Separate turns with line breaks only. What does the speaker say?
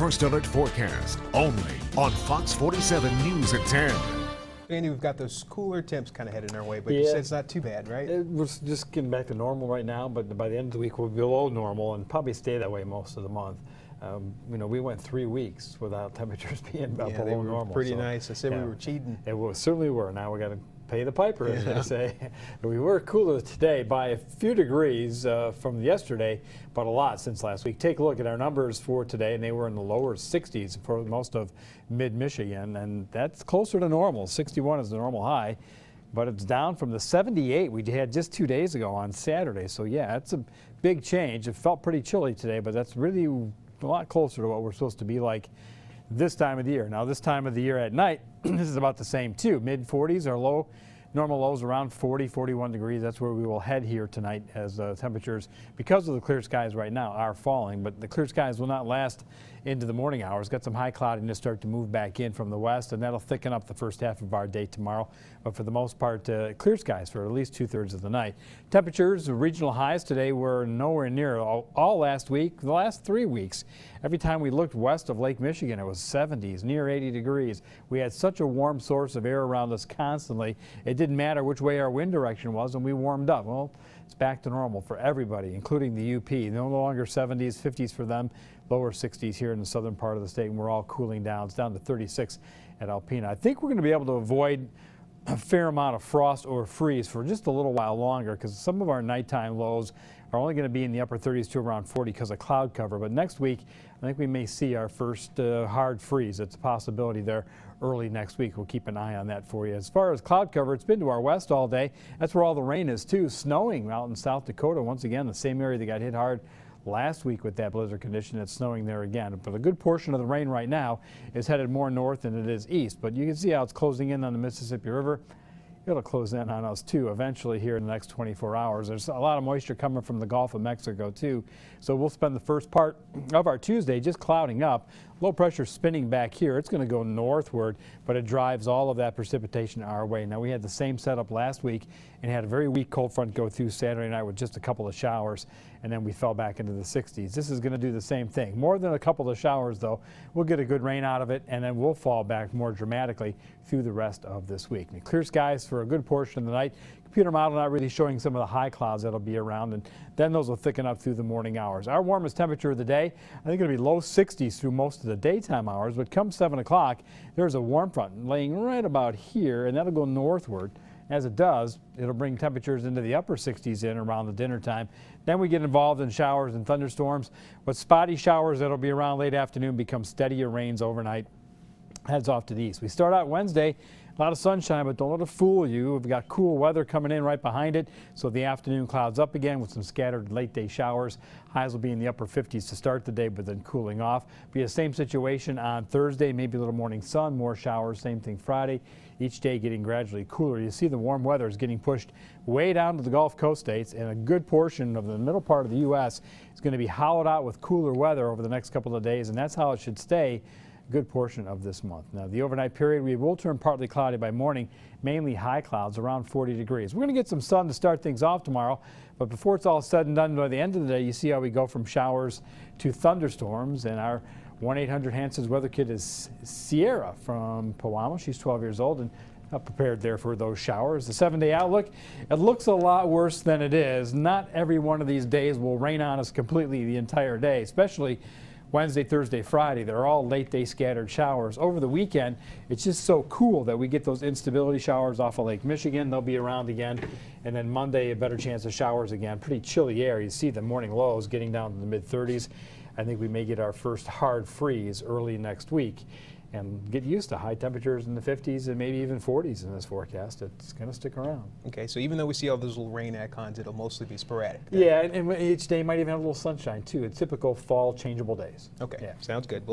First Alert Forecast, only on Fox 47 News at 10.
Andy, we've got those cooler temps kind of heading our way, but you said it's not too bad, right?
We're just getting back to normal right now, but by the end of the week we'll be below normal and probably stay that way most of the month. We went 3 weeks without temperatures being below
they were
normal.
pretty nice. I said we were cheating.
Certainly were. Now we got to pay the piper, as they say. We were cooler today by a few degrees from yesterday, but a lot since last week. Take a look at our numbers for today, and they were in the lower 60s for most of mid-Michigan, and that's closer to normal. 61 is the normal high, but it's down from the 78 we had just 2 days ago on Saturday. So yeah, it's a big change. It felt pretty chilly today, but that's really a lot closer to what we're supposed to be like this time of the year. Now, this time of the year at night, this is about the same too. Mid-40s are low. Normal lows around 40, 41 degrees. That's where we will head here tonight as temperatures, because of the clear skies right now, are falling. But the clear skies will not last into the morning hours. Got some high cloudiness start to move back in from the west, and that'll thicken up the first half of our day tomorrow. But for the most part, clear skies for at least 2/3 of the night. Temperatures, regional highs today were nowhere near all last week. The last 3 weeks, every time we looked west of Lake Michigan, it was 70s, near 80 degrees. We had such a warm source of air around us constantly. It didn't matter which way our wind direction was, and we warmed up. Well, it's back to normal for everybody, including the UP. No longer 70s, 50s for them, lower 60s here in the southern part of the state, and we're all cooling down. It's down to 36 at Alpena. I think we're going to be able to avoid a fair amount of frost or freeze for just a little while longer, because some of our nighttime lows are only going to be in the upper 30s to around 40 because of cloud cover. But next week, I think we may see our first hard freeze. It's a possibility there early next week. We'll keep an eye on that for you. As far as cloud cover, it's been to our west all day. That's where all the rain is too. Snowing out in South Dakota, once again, the same area that got hit hard last week with that blizzard condition. It's snowing there again. But a good portion of the rain right now is headed more north than it is east. But you can see how it's closing in on the Mississippi River. It'll close in on us too eventually here in the next 24 hours. There's a lot of moisture coming from the Gulf of Mexico too. So we'll spend the first part of our Tuesday just clouding up. Low pressure spinning back here. It's going to go northward, but it drives all of that precipitation our way. Now, we had the same setup last week and had a very weak cold front go through Saturday night with just a couple of showers, and then we fell back into the 60s. This is going to do the same thing. More than a couple of showers, though. We'll get a good rain out of it, and then we'll fall back more dramatically through the rest of this week. And clear skies for a good portion of the night. Computer model not really showing some of the high clouds that'll be around, and then those will thicken up through the morning hours. Our warmest temperature of the day, I think it'll be low 60s through most of the daytime hours, but come 7 o'clock, there's a warm front laying right about here, and that'll go northward. As it does, it'll bring temperatures into the upper 60s in around the dinner time. Then we get involved in showers and thunderstorms, but spotty showers that'll be around late afternoon become steadier rains overnight. Heads off to the east. We start out Wednesday, a lot of sunshine, but don't let it fool you. We've got cool weather coming in right behind it, so the afternoon clouds up again with some scattered late day showers. Highs will be in the upper 50s to start the day, but then cooling off. Be the same situation on Thursday, maybe a little morning sun, more showers, same thing Friday. Each day getting gradually cooler. You see the warm weather is getting pushed way down to the Gulf Coast states, and a good portion of the middle part of the U.S. is going to be hollowed out with cooler weather over the next couple of days, and that's how it should stay good portion of this month. Now, the overnight period, we will turn partly cloudy by morning, mainly high clouds around 40 degrees. We're going to get some sun to start things off tomorrow, but before it's all said and done by the end of the day, you see how we go from showers to thunderstorms. And our 1-800-HANSON's weather kit is Sierra from Powama. She's 12 years old and prepared there for those showers. The 7-day outlook, it looks a lot worse than it is. Not every one of these days will rain on us completely the entire day, especially Wednesday, Thursday, Friday. They're all late day scattered showers. Over the weekend, it's just so cool that we get those instability showers off of Lake Michigan. They'll be around again. And then Monday, a better chance of showers again. Pretty chilly air. You see the morning lows getting down to the mid 30s. I think we may get our first hard freeze early next week and get used to high temperatures in the 50s and maybe even 40s in this forecast. It's going to stick around.
Okay, so even though we see all those little rain icons, it'll mostly be sporadic.
Yeah, and each day might even have a little sunshine too. It's typical fall changeable days.
Okay,
yeah.
Sounds good.